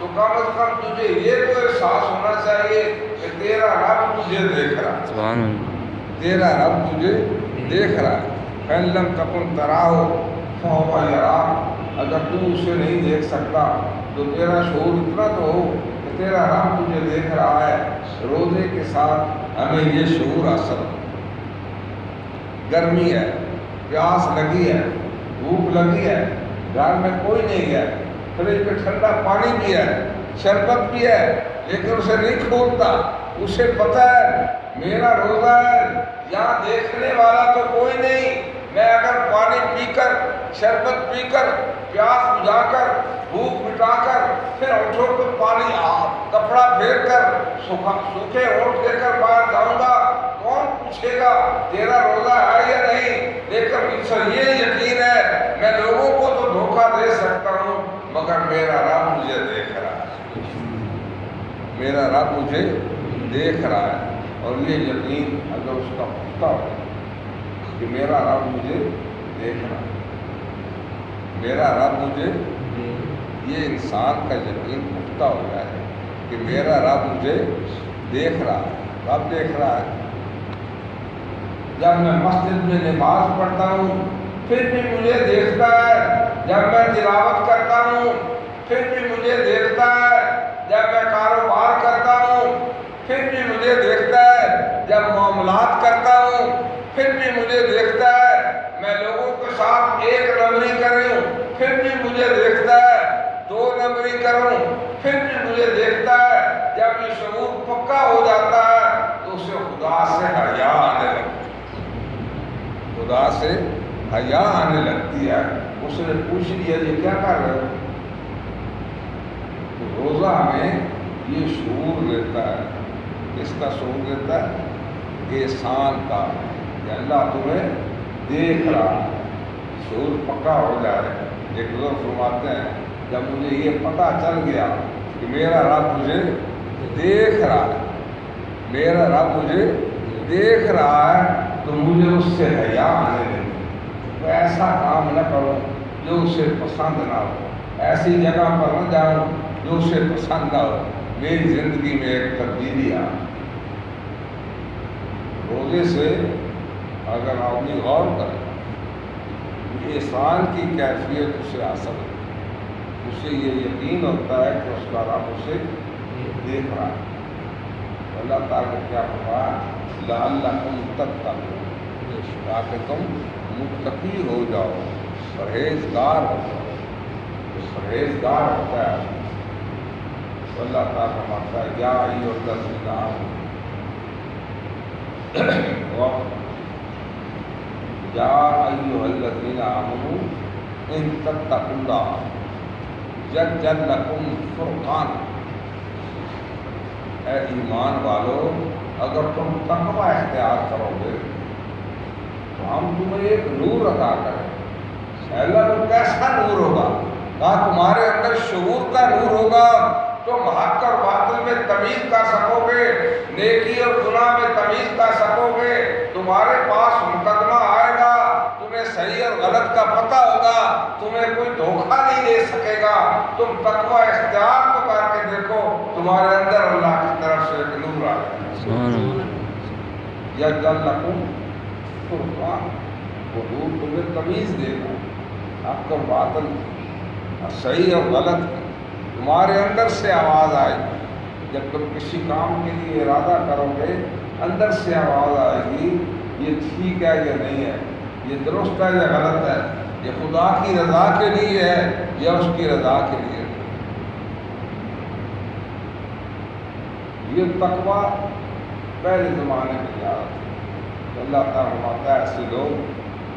تو کم از کم تجھے یہ تو احساس ہونا چاہیے کہ تیرا رب تجھے دیکھ رہا ہے، سبحان اللہ، تیرا رب تجھے دیکھ رہا ہے۔ فَإِن لَمْ تَكُنْ تَرَاهُ فَهُوَ يَرَاكَ، اگر تو اسے نہیں دیکھ سکتا تو تیرا شعور اتنا تو ہو کہ تیرا رب تجھے دیکھ رہا ہے۔ روزے کے ساتھ ہمیں یہ شعور حاصل ہو۔ گرمی ہے، پیاس لگی ہے، بھوک لگی ہے، گھر میں کوئی نہیں ہے، فریج میں ٹھنڈا پانی بھی ہے، شربت بھی ہے، لیکن اسے نہیں کھولتا۔ اسے پتہ ہے میرا روزہ ہے، یہاں دیکھنے والا تو کوئی نہیں، میں اگر پانی پی کر، شربت پی کر، پیاس بجھا کر، بھوک مٹا کر، پھر ہونٹوں پہ پانی کپڑا پھیر کر سوکھے ہونٹ لے کر باہر جاؤں گا، کون پوچھے گا تیرا روزہ ہے یا نہیں؟ لیکن مجھے یہ یقین ہے میں لوگوں کو تو دھوکہ دے سکتا ہوں مگر میرا رب مجھے دیکھ رہا ہے، میرا رب مجھے دیکھ رہا ہے۔ اور یہ یقین اگر اس کا پختہ ہو کہ میرا رب مجھے دیکھ رہا ہے، میرا رب مجھے، یہ انسان کا یقین پختہ ہو گیا ہے کہ میرا رب مجھے دیکھ رہا ہے۔ رب دیکھ رہا ہے۔ جب میں مسجد میں نماز پڑھتا ہوں پھر بھی مجھے دیکھتا ہے، جب میں تلاوت کرتا ہوں پھر بھی مجھے دیکھتا ہے، جب میں کاروبار کرتا ہوں پھر بھی مجھے دیکھتا ہے، جب معاملات کرتا ہوں پھر بھی مجھے دیکھتا ہے، میں لوگوں کے ساتھ ایک نمبری کروں پھر بھی مجھے دیکھتا ہے، دو نمبری کروں پھر بھی مجھے دیکھتا ہے۔ جب یہ شعور پکا ہو جاتا ہے تو اسے خدا سے حیا آنے لگتی ہے، خدا سے حیا آنے لگتی ہے۔ اس نے پوچھ لیا یہ کیا کر رہے ہو؟ تو روزہ ہمیں یہ شعور دیتا ہے، اس کا شعور دیتا ہے احسان کا کہ اللہ تمہیں دیکھ رہا ہے۔ شعور پکا ہو جائے، ایک بزرگ فرماتے ہیں جب مجھے یہ پتہ چل گیا کہ میرا رب مجھے دیکھ رہا ہے، میرا رب مجھے دیکھ رہا ہے تو مجھے اس سے حیا آنے لگی۔ تو ایسا کام نہ کروں جو اسے پسند نہ ہو، ایسی جگہ پر نہ جاؤں جو اسے پسند نہ ہو، میری زندگی میں ایک تبدیلی آ۔ روزے سے اگر آدمی غور کرے احسان کی کیفیت اسے حاصل ہے، اسے یہ یقین ہوتا ہے کہ اس کا رب اسے دیکھ رہا ہے۔ اللہ تعالیٰ نے کیا فرمایا؟ لعلکم تتقون، تاکہ تم متقی ہو جاؤ، پرہیزگار ہو جاؤ۔ پرہیزگار ہوتا ہے تو اللہ تعالیٰ فرماتا ہے یا ایھا الذین آمنوا، یا ایھا الذین آمنوا ان تتقوا اللہ یجعل لکم فرقانا، اے ایمان والو اگر تم تقوی اختیار کرو گے تو ہم تمہیں ایک نور عطا کریں۔ اللہ تو کیسا نور ہوگا؟ کہا تمہارے اندر شعور کا نور ہوگا، تم حق اور باطل میں تمیز کر سکو گے، نیکی اور گناہ میں تمیز کر سکو گے، تمہارے پاس مقدمہ آئے گا، تمہیں صحیح اور غلط کا پتہ ہوگا، تمہیں کوئی دھوکہ نہیں دے سکے گا۔ تم تقوی اختیار تو کر کے دیکھو، تمہارے اندر اللہ کی طرف سے ایک نور آ جائے گا۔ یجعل لکم فرقان، وہ نور تمہیں تمیز دے گا، حق اور باطل اور صحیح اور غلط کی تمہارے اندر سے آواز آئے گی۔ جب تم کسی کام کے لیے ارادہ کرو گے اندر سے آواز آئے گی یہ ٹھیک ہے یا نہیں ہے، یہ درست ہے یا غلط ہے، یہ خدا کی رضا کے لیے ہے یا اس کی رضا کے لیے۔ یہ تقویٰ پہلے زمانے میں زیادہ تھا۔ اللہ تعالیٰ فرماتا ہے ایسے لوگ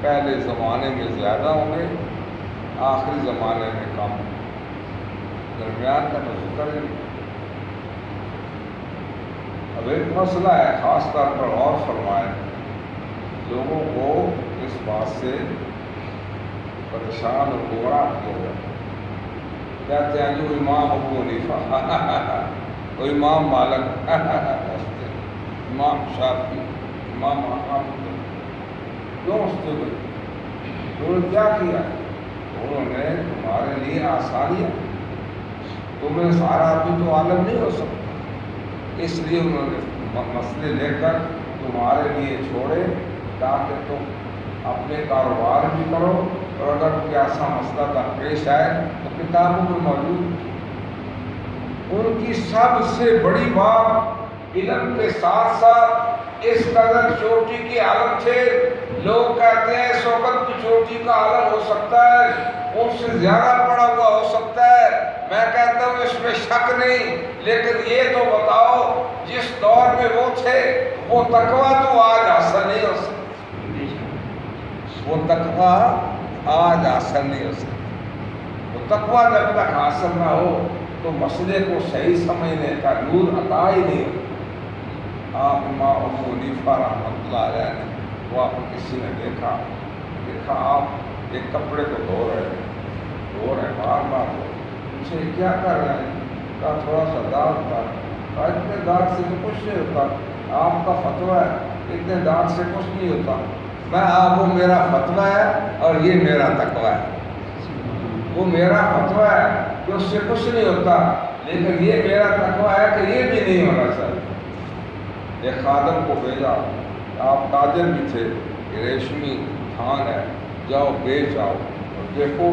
پہلے زمانے میں زیادہ ہوں گے، آخری زمانے میں کم، درمیان کا تو ذکر ہی نہیں۔ اب ایک مسئلہ ہے خاص طور پر غور فرمائیں، لوگوں کو اس بات سے پریشان اور گمراہ کیا جاتا ہے، کہتے ہیں جو امام ابو حنیفہ، وہ امام مالک، امام شافعی، امام احمد، کیوں ہنستے ہوئے؟ انہوں نے کیا کیا؟ انہوں نے تمہارے لیے آسانیاں، تمہیں سارا آدمی تو عالم نہیں ہو سکتا، اس لیے انہوں نے مسئلے لے کر تمہارے لیے چھوڑے تاکہ تم اپنے کاروبار بھی کرو، اور اگر کوئی ایسا مسئلہ درپیش آئے تو کتابوں میں موجود۔ ان کی سب سے بڑی بات علم کے ساتھ ساتھ اس قدر چوٹی کے عالم تھے، لوگ کہتے ہیں اس وقت کی چوٹی کا عالم ہو سکتا ہے، ان سے زیادہ پڑا ہوا ہو سکتا ہے، میں کہتا ہوں اس میں شک نہیں، لیکن یہ تو بتاؤ جس دور میں وہ تھے وہ تقویٰ تو آج حاصل نہیں ہو سکتا، وہ تقویٰ آج حاصل نہیں ہو سکتا۔ وہ تقویٰ جب تک حاصل نہ ہو تو مسئلے کو صحیح سمجھنے کا نور عطا ہی نہیں ہوتا۔ آپ امام ابو حنیفہ رحمۃ اللہ علیہ نے، وہ آپ کو کسی نے دیکھا آپ ایک کپڑے کو دھو رہے بار بار پوچھے کیا کر رہے ہیں؟ کہا تھوڑا سا داغ تھا۔ کہا اتنے داغ سے تو کچھ نہیں ہوتا، آپ کا فتویٰ ہے اتنے داغ سے کچھ نہیں ہوتا۔ میں آپ وہ میرا فتویٰ ہے اور یہ میرا تقویٰ ہے، وہ میرا فتویٰ ہے کہ اس سے کچھ نہیں ہوتا، لیکن یہ میرا تقویٰ ہے کہ یہ بھی نہیں ہونا چاہیے۔ ایک خادم کو بھیجا، آپ تاجر بھی تھے، کہ ریشمی تھان ہے، جاؤ بیچ آؤ، اور دیکھو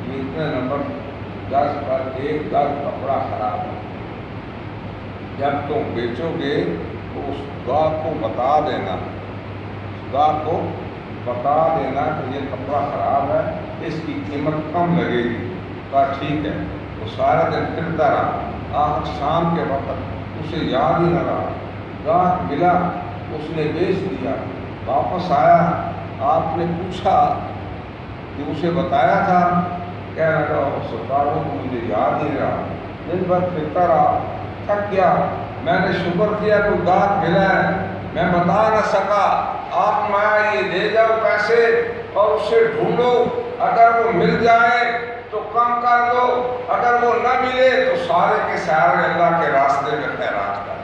یہ اتنے نمبر 10 پر ایک گز کپڑا خراب ہے، جب تم بیچو گے تو اس گاہک کو بتا دینا، کہ یہ کپڑا خراب ہے، اس کی قیمت کم لگے گی۔ کہا ٹھیک ہے۔ وہ سارا دن پھرتا رہا، آخر شام کے وقت اسے یاد ہی نہ رہا، گاہک ملا، اس نے بیچ دیا، واپس آیا، آپ نے پوچھا کہ اسے بتایا تھا؟ کہنے لگا سرکار کو مجھے یاد نہیں رہا، دن بھر پھرتا رہا، تھک گیا، میں نے شکر کیا کہ گاہک ملا ہے، میں بتا نہ سکا، آپ میں یہ لے جاؤ پیسے اور اسے ڈھونڈو، اگر وہ مل جائے تو کم کر دو، اگر وہ نہ ملے تو سارے کے سارے اللہ کے راستے میں خیرات کر،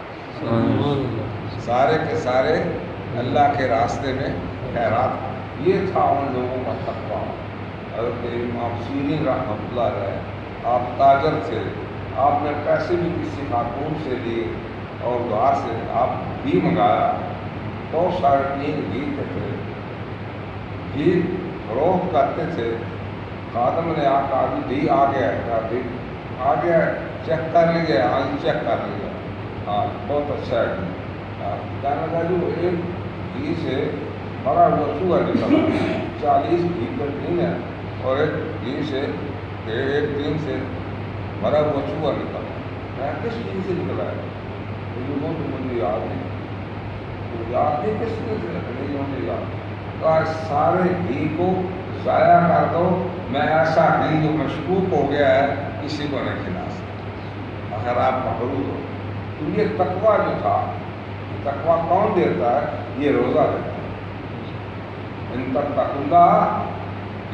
سارے کے سارے اللہ کے راستے میں خیرات۔ یہ تھا ان لوگوں کا تقویٰ۔ حضرت امام سیرین رحمۃ اللہ علیہ، آپ تاجر تھے، آپ نے پیسے بھی کسی خاتون سے لیے اور دعا سے آپ گھی منگایا، 2.5 گھی تھے، گھی فروخت کرتے تھے۔ خادم نے کہا گھی آ گیا ہے، کہا گھی آ گیا ہے، چیک کر لیجیے، ہاں چیک کر لیجیے، ہاں بہت اچھا ہے۔ کہنے لگا جو ایک گھی سے بڑا ہوا چوہا نکلا، 40 گھی کا دن ہے، اور ایک گھی سے ایک دن سے بڑا ہوا چوہا نکلا، میں کس دن سے نکلا ہے؟ مجھے یاد نہیں، تو یاد نہیں کس دن سے نہیں مجھے یاد۔ تو سارے گھی کو ضائع کر دو، میں ایسا گھی جو مشکوک ہو گیا ہے کسی کو نہیں کھلا سکتا، اگر آپ محروم ہو۔ تو یہ تقویٰ جو تھا، تقویٰ کون دیتا ہے؟ یہ روزہ دیتا ہے۔ ان تتقوا اللہ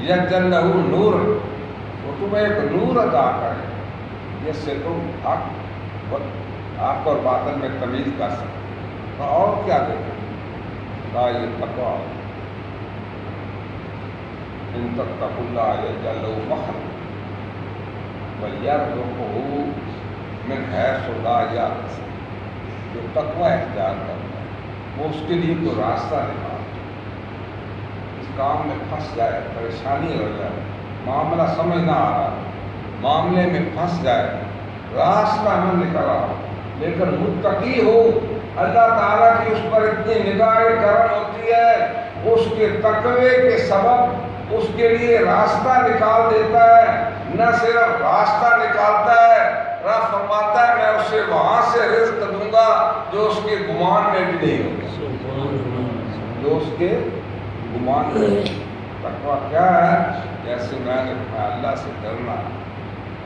یجعل لہ نور، وہ تمہیں ایک نور عطا کرے جس سے تم حق اور باطل میں تمیز کر سکتے۔ اور کیا دیتے؟ یہ تقویٰ۔ ان تتقوا اللہ یجعل لہ مخرجا ویرزقہ من حیث لا یحتسب۔ جو تقویٰ اختیار کرتا ہے وہ اس کے لیے کوئی راستہ نکالتا ہے، اس کام میں پھنس جائے، پریشانی ہو جائے، معاملہ سمجھ نہ آ رہا، معاملے میں پھنس جائے، راستہ نہ نکل رہا، لیکن متقی ہو، اللہ تعالیٰ کی اس پر اتنی نگاہ کرم ہوتی ہے، اس کے تقوی کے سبب اس کے لیے راستہ نکال دیتا ہے۔ نہ صرف راستہ نکالتا ہے، رب فرماتا ہے میں اسے وہاں سے رزق دوں گا جو اس کے گمان میں بھی نہیں ہوگا، جو اس کے گمان میں نہیں۔ تقویٰ کیا ہے؟ جیسے میں نے اللہ سے ڈرنا،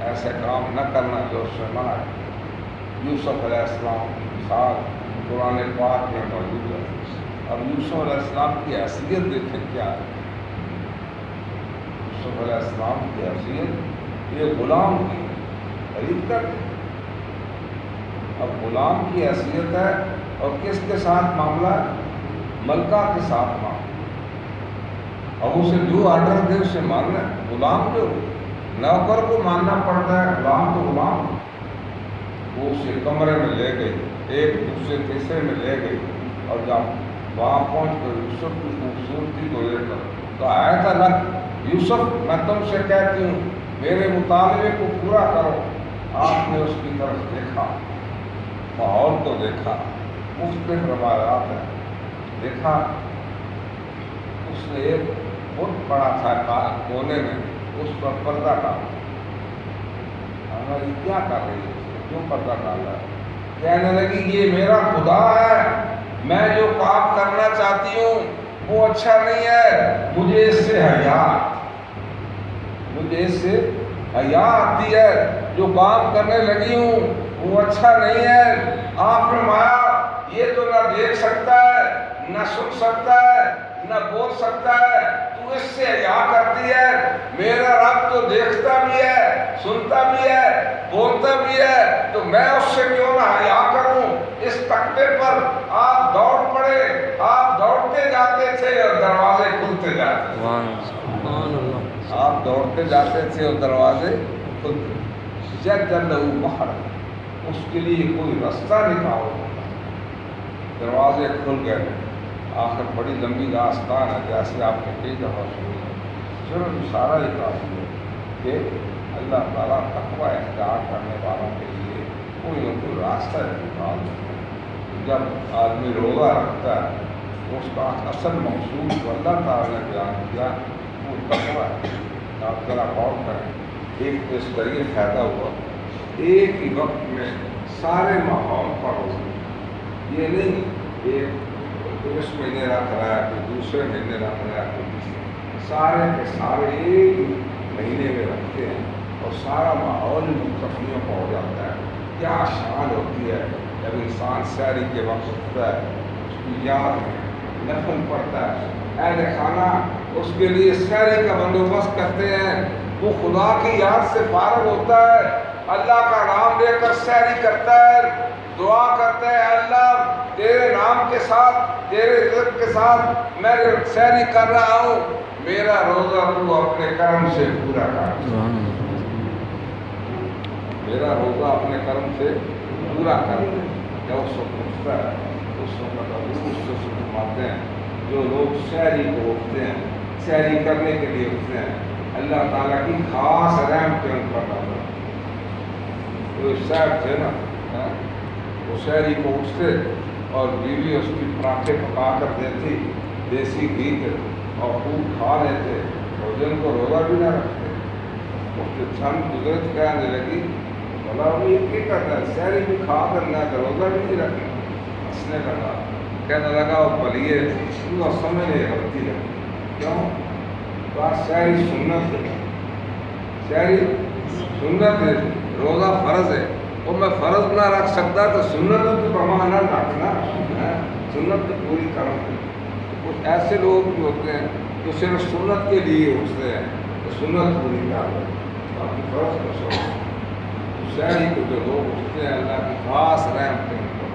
ایسے کام نہ کرنا جو اس سے منع کیا۔ یوسف علیہ السلام کی مثال قرآن پاک میں موجود ہے۔ اب یوسف علیہ السلام کی حیثیت دیکھیں کیا ہے۔ یوسف علیہ السلام کی حیثیت یہ غلام کی خرید کر دی۔ اب غلام کی حیثیت ہے اور کس کے ساتھ معاملہ ہے؟ ملکہ کے ساتھ معاملہ۔ اب اسے جو آرڈر دے اسے ماننا ہے۔ غلام جو نوکر کو ماننا پڑتا ہے، غلام تو غلام۔ وہ اسے کمرے میں لے گئی، ایک دوسرے تیسرے میں لے گئی، اور جب وہاں پہنچ کر یوسف کی خوبصورتی کو لے کر تو آیا تھا نا، یوسف میں تم سے کہتی ہوں میرے مطالبے کو پورا کرو۔ آپ نے اس کی طرف دیکھا، ماحول کو دیکھا، مختلف روایات ہیں، دیکھا اس نے ایک بت پڑا تھا کونے میں، اس پر پردہ ڈالا۔ یہ کیا کر رہی ہے، کیوں پردہ ڈالا؟ کہنے لگی یہ میرا خدا ہے، میں جو کام کرنا چاہتی ہوں وہ اچھا نہیں ہے، مجھے اس سے حیا آتی ہے، جو کام کرنے لگی ہوں وہ اچھا نہیں ہے۔ آپ فرمایا یہ تو نہ دیکھ سکتا ہے، نہ سن سکتا ہے، نہ بول سکتا ہے، تو اس سے حیا کرتی ہے؟ میرا رب تو دیکھتا بھی ہے، سنتا بھی ہے، بولتا بھی ہے، تو میں اس سے کیوں نہ حیا کروں؟ اس تختے پر آپ دوڑ پڑے، آپ دوڑتے جاتے تھے اور دروازے کھلتے جاتے تھے، آپ دوڑتے جاتے تھے اور دروازے کھلتے، جد لہو بحر، اس کے لیے کوئی راستہ نکالو، دروازے کھل گئے۔ آخر بڑی لمبی داستان ہے، جیسے آپ نے کئی دفعہ سنی ہے، صرف اشارہ ہی کافی ہے کہ اللہ تعالیٰ تقوی اختیار کرنے والوں کے لیے کوئی نہ کوئی راستہ نکال دیتا ہے۔ جب آدمی روزہ رکھتا ہے تو اس کا اصل مقصود جو اللہ تعالیٰ نے بیان کیا وہ تقوی ہے۔ آپ ذرا غور کریں، ایک تو اس کا یہ فائدہ ہوا ایک ہی وقت میں سارے ماحول پر ہو، یہ نہیں ایک اس مہینے رکھ رہا ہے، کوئی دوسرے مہینے رکھ رہا ہے، کوئی تیسرے، سارے کے سارے ایک مہینے میں رکھتے ہیں اور سارا ماحول متفقیوں کا ہو جاتا ہے۔ کیا شان ہوتی ہے جب انسان سحری کے وقت اٹھتا ہے، اس کی یاد میں نفل پڑتا ہے، اہل خانہ اس کے لیے سحری کا بندوبست کرتے ہیں، وہ خدا کی یاد سے فارغ ہوتا ہے، اللہ کا نام لے کر سحری کرتا ہے، دعا کرتا ہے اللہ تیرے نام کے ساتھ، تیرے رزق کے ساتھ میں سحری کر رہا ہوں، میرا روزہ تو اپنے کرم سے پورا کر، میرا روزہ اپنے کرم سے پورا کر۔ جب اس وقت اٹھتا ہے اس وقت اس سے فرماتے ہیں جو لوگ سحری کو اٹھتے ہیں، سحری کرنے کے لیے اٹھتے ہیں، اللہ تعالیٰ کی خاص رحمت ان پر ڈالتا ہے۔ جو صاحب تھے نا، وہ سحری کو اٹھتے اور بیوی اس کی پراٹھے پکا کر دیتی، دیسی گھی کے، اور خوب کھا لیتے اور جن کو روزہ بھی نہ رکھتے۔ اس کے چھن گزرت کہنے لگی بھلا وہ یہ کیا کرتا ہے، سحری بھی کھا کر نہ کہ روزہ بھی نہیں رکھنا۔ ہنسنے لگا، کہنے لگا وہ پلیے تو سمجھ نہیں غلطی ہے، کیوں؟ بات سحری سنت ہے، سحری سنت ہے، روزہ فرض ہے، اور میں فرض نہ رکھ سکتا تو سنت تو بما نہ رکھنا، سنت تو پوری کروں۔ کچھ ایسے لوگ بھی ہوتے ہیں جو صرف سنت کے لیے اٹھتے ہیں تو سنت پوری کر دیں، باقی فرض کو چھوڑ۔ سحری کو جو لوگ اٹھتے ہیں اللہ کی خاص رحمت ان کو۔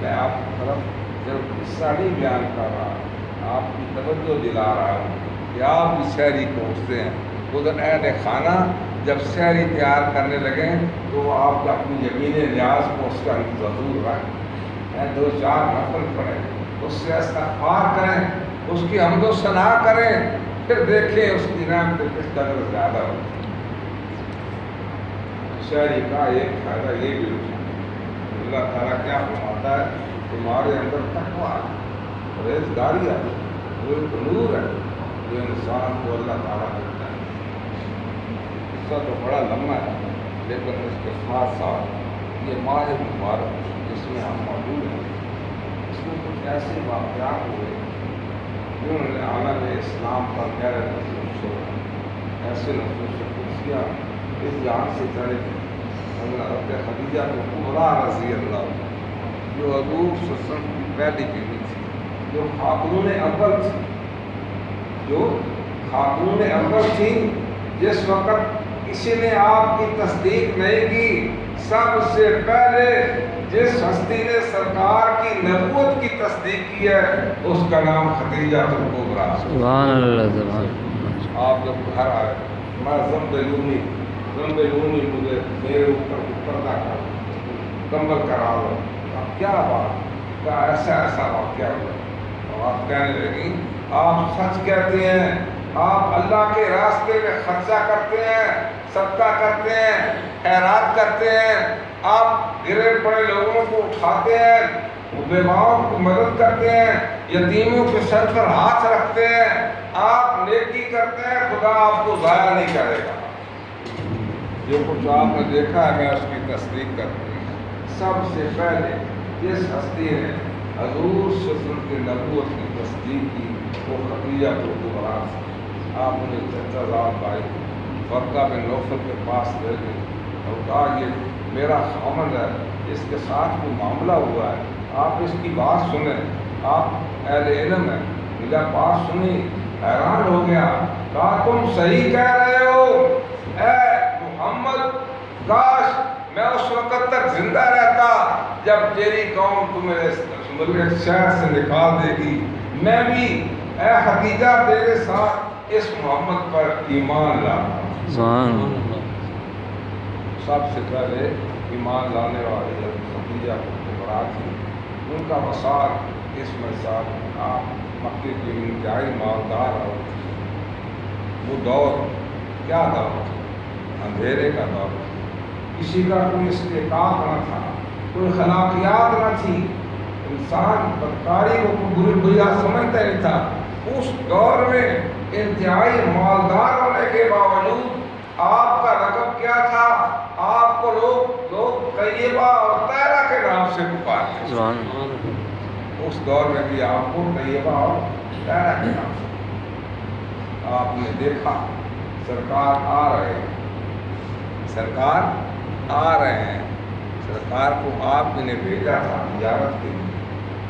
میں آپ کی طرف صرف قصہ نہیں بیان کر رہا، آپ کی توجہ دلا رہا ہوں کہ آپ بھی سحری کو اٹھتے ہیں۔ ادھر اہل خانہ جب سحری تیار کرنے لگیں تو آپ اپنی یمین نیاز کو اس کا ضرور رکھیں، دو چار نفل پڑھیں، اس سے استغفار کریں، اس کی حمد و ثنا کریں، پھر دیکھیں اس کی رحمت کس قدر زیادہ ہو۔ سحری کا ایک فائدہ یہ بھی ہوتا ہے، اللہ تعالیٰ کیا فرماتا ہے، تمہارے اندر تقویٰ پرہیزگاری ہے، وہ ایک نور ہے جو انسان کو اللہ تعالیٰ دیتا ہے۔ قصہ تو بڑا لمبا ہے لیکن اس کے ساتھ ساتھ یہ ماہ مبارک جس میں ہم موجود ہیں، اس میں کچھ ایسے واقعات ہوئے جنہوں نے عالم اسلام پر غیر نصوص چھوڑا، ایسے نصوص قدسیہ اس جہان سے چلے تھے۔ حضرت خدیجہ کبریٰ رضی اللہ عنہ جو حضور صلی اللہ علیہ وسلم کی پہلی بیوی تھی، جو خاتون اول تھی، جو خاتون اول تھی، جس وقت کسی نے آپ کی تصدیق نہیں کی، سب سے پہلے جس ہستی نے سرکار کی نبوت کی تصدیق کی ہے اس کا نام خدیجہ کبریٰ۔ سبحان اللہ، سبحان اللہ۔ آپ جب گھر آئے، میں ضم بیرونی زمبلونی مجھے میرے اوپر پردہ کر کمبل کرا دو. کیا بات, کیا ایسا ایسا واقعہ ہوا. اور آپ کہنے لگی آپ سچ کہتے ہیں, آپ اللہ کے راستے میں خرچہ کرتے ہیں, صدقہ کرتے ہیں, خیرات کرتے ہیں, آپ گرے پڑے لوگوں کو اٹھاتے ہیں, بیواؤں کی مدد کرتے ہیں, یتیموں کے سر پر ہاتھ رکھتے ہیں, آپ نیکی کرتے ہیں, خدا آپ کو ضائع نہیں کرے گا. جو کچھ آپ نے دیکھا ہے میں اس کی تصدیق کرتی ہوں. سب سے پہلے جس ہستی نے حضور صلی اللہ علیہ وسلم کی نبوت کی تصدیق کی وہ خدیجہ کبریٰ تھی. آپ نے چچا زاد بھائی ورقہ بن نوفل کے پاس لے گئے اور کہا یہ میرا خامند ہے, اس کے ساتھ کوئی معاملہ ہوا ہے, آپ اس کی بات سنیں. آپ اہل علم ہیں, میرا بات سنی, حیران ہو گیا. کہا تم صحیح کہہ رہے ہو اے محمد, کاش میں اس وقت تک زندہ رہتا جب تیری قوم تمہیں شہر سے نکال دے گی. میں بھی اے خدیجہ تیرے ساتھ اس محمد پر ایمان لاتا. سب سے پہلے ایمان لانے والے خدیجہ کبریٰ تھی. ان کا وصال اس میں ساتھ آپ مکے کے انتہائی مالدار اور وہ دور کیا دور, اندھیرے کا دور, کسی کا کوئی استحقاق نہ تھا, کوئی خلاقیات نہ تھی, انسان بدکاری کو برا سمجھتا نہیں تھا. اس دور میں انتہائی مالدار ہونے کے باوجود آپ کا رقب کیا تھا, آپ کو لوگ طیبہ اور طاہرہ کے نام سے پکارتے. اس دور میں بھی آپ کو طیبہ اور طاہرہ کے نام سے آپ نے دیکھا. سرکار آ رہے ہیں, سرکار آ رہے ہیں, سرکار کو آپ نے بھیجا تھا تجارت کے لیے.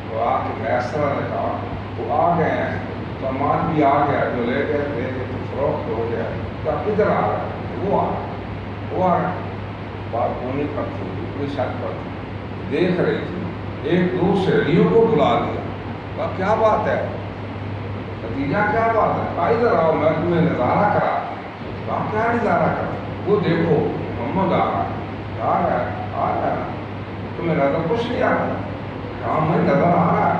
تو آ کے میسرہ نے کہا وہ آ گئے ہیں, سامان بھی آ گیا, جو لے گئے لے کے تو فروخت ہو گیا. کیا کدھر آ رہا ہے؟ وہ آ رہا بات ہونی پر تھی, اتنی شک پر تھی, دیکھ رہی تھی. ایک دو سہیلیوں کو بلا لیا. کہا کیا بات ہے خدیجہ, کیا بات ہے؟ کہا ادھر آؤ میں تمہیں نظارہ کرا. کہا کیا نظارہ کرا؟ وہ دیکھو محمد آ رہا ہے, تمہیں نظر کچھ نہیں آ رہا؟ کہا میں نظر آ رہا ہے.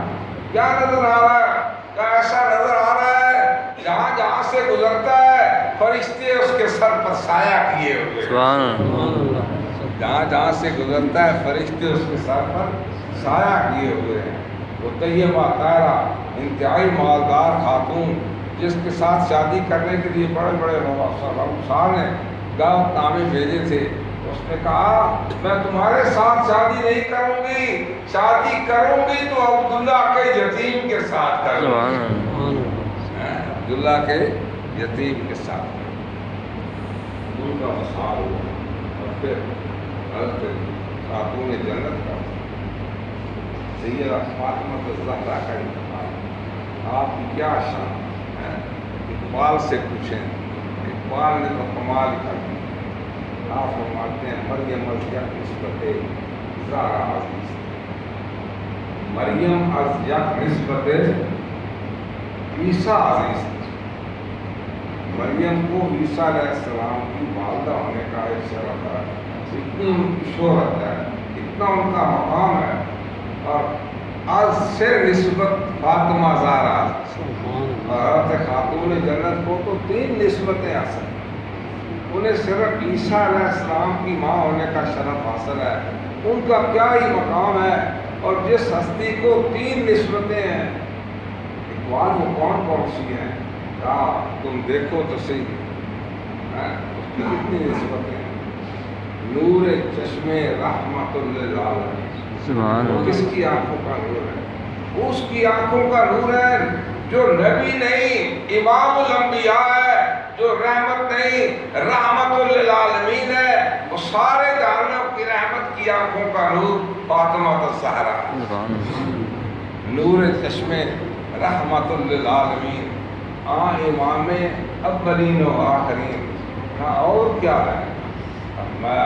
کیا نظر آ رہا ہے؟ کہا ایسا نظر آ رہا ہے جہاں جہاں سے گزرتا ہے فرشتے اس کے سر پر سایہ کیے ہوئے. جہاں جہاں سے گزرتا ہے فرشتے اس کے سر پر سایہ کیے ہوئے ہیں. وہ طیبہ طاہرہ انتہائی مالدار خاتون جس کے ساتھ شادی کرنے کے لیے بڑے بڑے صاحب نے دعوت نامے بھیجے تھے. اس نے کہا میں تمہارے ساتھ شادی نہیں کروں گی, شادی کروں گی تو عبداللہ کے یتیم کے ساتھ کروں گی. عبداللہ کے یتیم کے ساتھ ان کا وصال ہوا. اور پھر حضرت خاتون جنت کا سیدہ فاطمہ الزہرا کا انتقال. آپ کی کیا شان ہے, اقبال سے پوچھیں, اقبال نے تو کمال کر دیا. آپ فرماتے ہیں مریم از یک نسبت زہرا عزیز, مریم از یک نسبت عیسیٰ عزیز. مریم کو عیسیٰ علیہ السلام کی والدہ ہونے کا ایک شرف ہے. اتنی ان کی شہرت ہے, اتنا ان کا مقام ہے. اور از سے نسبت فاطمہ زہرا اور حضرت خاتون جنت کو تو 3 نسبتیں حاصل ہیں. انہیں صرف عیسیٰ علیہ السلام کی ماں ہونے کا شرف حاصل ہے. ان کا کیا ہی مقام ہے. اور جس ہستی کو 3 نسبتیں ہیں, اقبال وہ کون کون سی ہیں؟ کہا تم دیکھو تو صحیح, اس کی کتنی نسبتیں ہیں. نور چشمے رحمت للعالمین, کس کی آنکھوں کا نور ہے؟ اس کی آنکھوں کا نور ہے جو نبی نہیں امام الانبیاء ہے, جو رحمت نہیں رحمت للعالمین ہے. وہ سارے جہانوں کی رحمت کی آنکھوں کا نور فاطمہ الزہرا, نور چشمے رحمت للعالمین, امام اولین و آخرین. اور کیا ہے؟ میں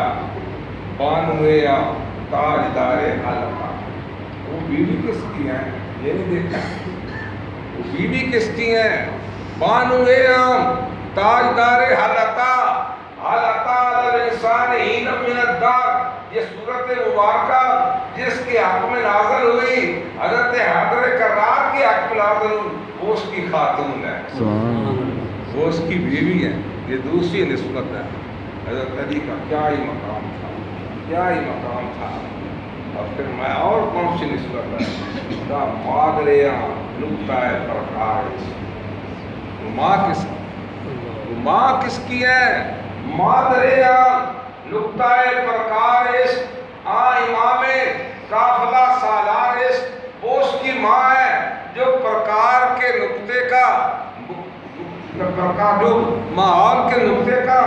بانوے یا تاجدار حلقہ. وہ بیوی کس کی ہیں یہ نہیں دیکھا, وہ بیوی کس کی ہیں؟ بانوے تاجدار حلقہ, حل اتی علی الانسان حین من الدہر، یہ صورت مبارکہ جس کے حق میں نازل ہوئی، حضرت حیدر کرار کے حق میں نازل ہوئی، وہ اس کی خاتون ہے، وہ اس کی بیوی ہے، یہ دوسری نسبت ہے۔ حضرت علی کا کیا ہی مقام تھا، کیا ہی مقام تھا۔ اور پھر میں اور کون سی نسبت ہے، کا مادریاں نقطۂ پرکاش، ماں کس کی ہے؟ مادریاں نقطۂ پرکاش، امام قافلہ سالارش، وہ اس کی ماں ہے جو پرکار کے نقطے کا، پرکار جو ماحول کے نقطے کا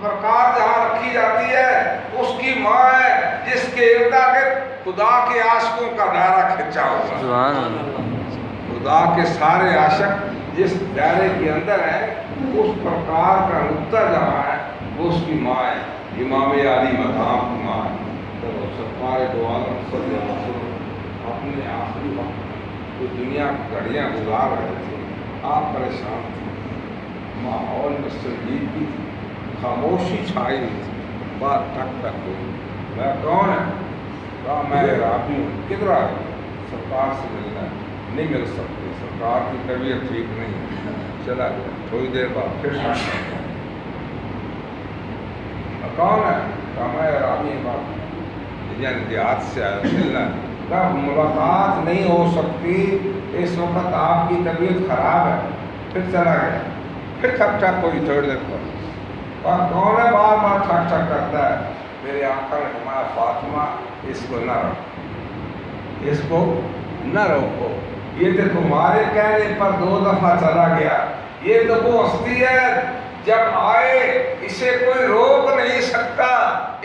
پرکار جہاں رکھی جاتی ہے، اس کی ماں ہے جس کے ارد گرد خدا کے عاشقوں کا دائرہ کھنچا ہوا، سبحان اللہ، خدا کے سارے عاشق جس دائرے کے اندر ہیں، اس پرکار کا نقطہ جہاں ہے وہ اس کی ماں ہے، امام علی مقام کی ماں ہے۔ تو سرکار دو عالم صلی اللہ علیہ وسلم اپنے آخری وقت جو دنیا کی گھڑیاں گزار رہے تھے، آپ پریشان تھے، ماحول میں سنجیدگی تھی، خاموشی چھائی ہوئی تھی، بات ٹک ٹک ہوئی، میں کون ہے؟ کہا میں رابی ہوں، کدھر آئے؟ سرکار سے ملنا ہے، نہیں مل سکتے، سرکار کی طبیعت ٹھیک نہیں ہے، چلا گیا، تھوڑی دیر بعد پھر کون ہے؟ کہا میں رابی بات یعنی دیہات سے آیا ملنا ہے، کہا ملاقات نہیں ہو سکتی، اس وقت آپ کی طبیعت خراب ہے، پھر چلا گیا، پھر ٹھک ٹھک ہوئی تھوڑی دیر پر، اور کون ہے بار بار ٹھک ٹھک کرتا ہے؟ میرے آقا نے فرمایا فاطمہ اس کو نہ روکو، اس کو نہ روکو، یہ تو تمہارے کہنے پر 2 دفعہ چلا گیا، یہ تو وہ ہستی ہے جب آئے اسے کوئی روک نہیں سکتا،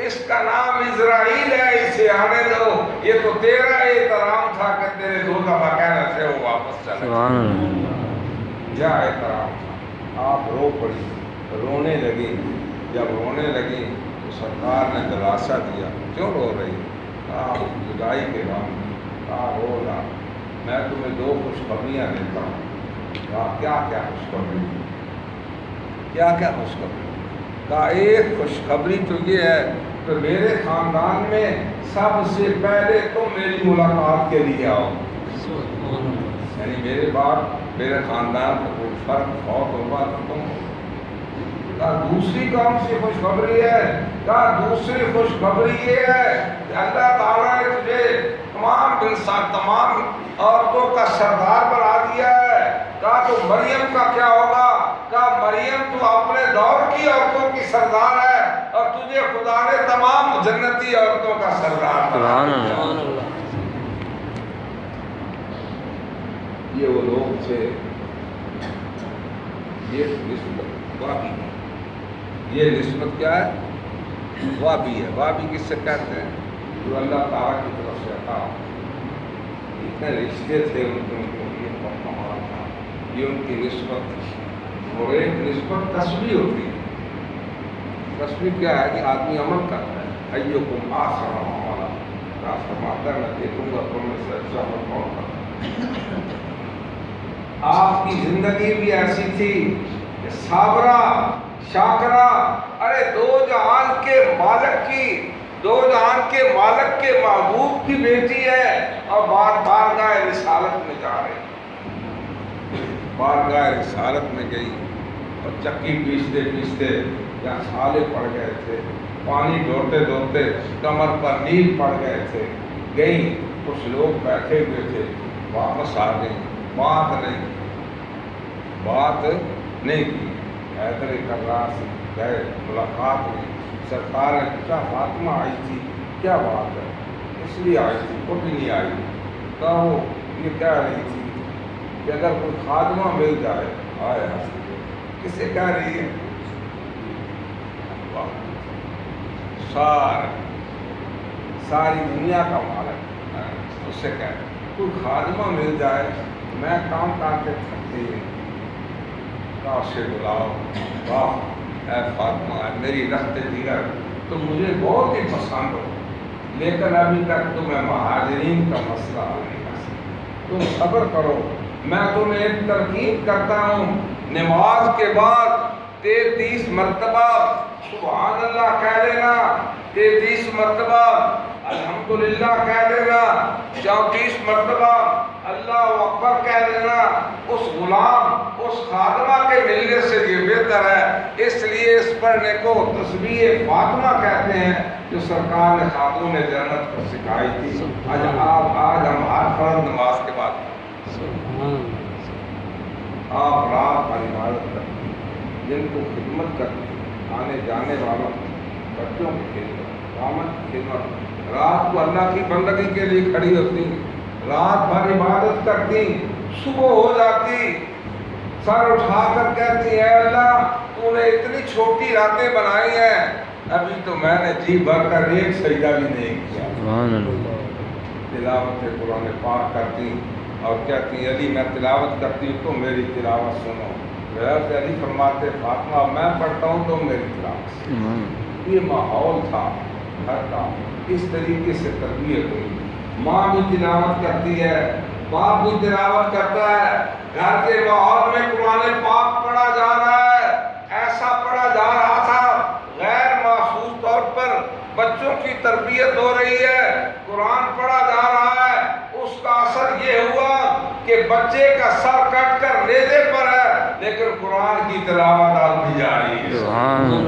اس کا نام عزرائیل ہے، اسے آنے دو، یہ تو تیرا احترام تھا کہ تیرے 2 دفعہ کہنے سے وہ واپس چلا گیا، کیا احترام تھا۔ آپ رو پڑی، رونے لگی، جب رونے لگی تو سرکار نے دلاسا دیا، کیوں رو رہی؟ کہا جدائی کے غم، کہا رو نہ، میں تمہیں 2 خوشخبریاں دیتا ہوں۔ کہا کیا کیا خوشخبری؟ کیا کیا خوشخبری؟ کہا ایک خوشخبری تو یہ ہے کہ میرے خاندان میں سب سے پہلے تم میری ملاقات کے لیے آؤ، یعنی میرے بعد میرے خاندان کو کوئی فرق بہت ہوگا تو تم۔ کہا دوسری کون سی خوشخبری ہے؟ کہا دوسری خوشخبری یہ ہے کہ اللہ تعالیٰ نے تجھے تمام عورتوں کا سردار بنا دیا ہے۔ کہا تو مریم کا کیا ہوگا؟ کہا مریم تو اپنے دور کی عورتوں کی سردار ہے اور تجھے خدا نے تمام جنتی عورتوں کا سردار بنا دیا۔ یہ وہ لوگ تھے، یہ نسبت وابی ہے، یہ نسبت کیا ہے؟ وابی ہے۔ وابی کس سے کہتے ہیں؟ جو اللہ تعالیٰ کی طرف سے عطا، اتنے رشتے تھے ان کے، یہ بہت کمال تھا، یہ ان کی نسبت تھی۔ اور ایک نسبت تسبیح ہوتی ہے، تسبیح کیا ہے کہ آدمی عمل کرتا ہے، ایوکم احسن عملا، راست فرماتا ہے میں دیکھوں گا تم میں سے اچھا عمل کون کرتا ہے۔ آپ کی زندگی بھی ایسی تھی کہ صابرہ شاکرہ، ارے 2 جہان کے مالک کی، 2 جہان کے مالک کے محبوب کی بیٹی ہے اور بارگاہ رسالت میں جا رہی، بارگاہ رسالت میں گئی اور چکی پیستے پیستے یا چھالے پڑ گئے تھے، پانی ڈھوتے ڈھوتے کمر پر نیل پڑ گئے تھے، گئی، کچھ لوگ بیٹھے ہوئے تھے، واپس آ گئی، بات نہیں کی، حیدر کرار سے گئے، ملاقات ہوئی، سرکار نے پوچھا فاطمہ آئی تھی، کیا بات ہے؟ اس لیے آئی تھی، وہ بھی نہیں آئی۔ کہا وہ یہ کہہ رہی تھی کہ اگر کوئی خادمہ مل جائے، آئے کسے کہہ رہی ہے؟ ساری دنیا کا مالک اس سے کہہ رہے کوئی خادمہ مل جائے، میں کام کر کے تھکتی ہوں، اسے بلاؤ، واہ اے فاطمہ میری رخت جگر تو مجھے بہت ہی پسند ہو، لیکن ابھی تک تمہیں مہاجرین کا مسئلہ حل نہیں کر سکتا، تم صبر کرو، میں تمہیں ایک ترغیب کرتا ہوں، نماز کے بعد 33 مرتبہ سبحان اللہ کہہ لینا، 33 مرتبہ الحمدللہ کہہ لینا، 34 مرتبہ اللہ اکبر کہہ لینا، اس غلام اس خادمہ کے ملنے سے یہ بہتر ہے۔ اس لیے اس پڑھنے کو تسبیح فاطمہ کہتے ہیں، جو سرکار نے خاتون جنت کو سکھائی تھی۔ آج ہم ہر فرض نماز کے بعد آپ رات پر عبادت کرتے ہیں، جن کو خدمت کرتے ہیں، آنے جانے والوں بچوں کی خدمت، قامت کی خدمت، رات کو اللہ کی بندگی کے لیے کھڑی ہوتی، رات بھر عبادت کرتی، صبح ہو جاتی سر اٹھا کر کہتی ہے اللہ تو نے اتنی چھوٹی راتیں بنائی ہیں، ابھی تو میں نے جی بھر کر ایک سجدہ بھی نہیں کیا۔ سبحان اللہ۔ تلاوت قرآن پاک کرتی اور کہتی علی میں تلاوت کرتی ہوں تو میری تلاوت سنو۔ حضرت علی فرماتے فاطمہ میں پڑھتا ہوں تو میری تلاوت سنو۔ یہ ماحول تھا گھر کا، اس طریقے سے تربیت ہوئی۔ ماں بھی تلاوت کرتی ہے، باپ بھی تلاوت کرتا ہے، گھر کے ماحول میں قرآن پاک پڑھا جا رہا ہے، ایسا پڑھا جا رہا تھا غیر محسوس طور پر بچوں کی تربیت ہو رہی ہے، قرآن پڑھا جا رہا ہے، اس کا اثر یہ ہوا کہ بچے کا سر کٹ کر نیزے پر ہے لیکن قرآن کی تلاوت آتی جا رہی ہے۔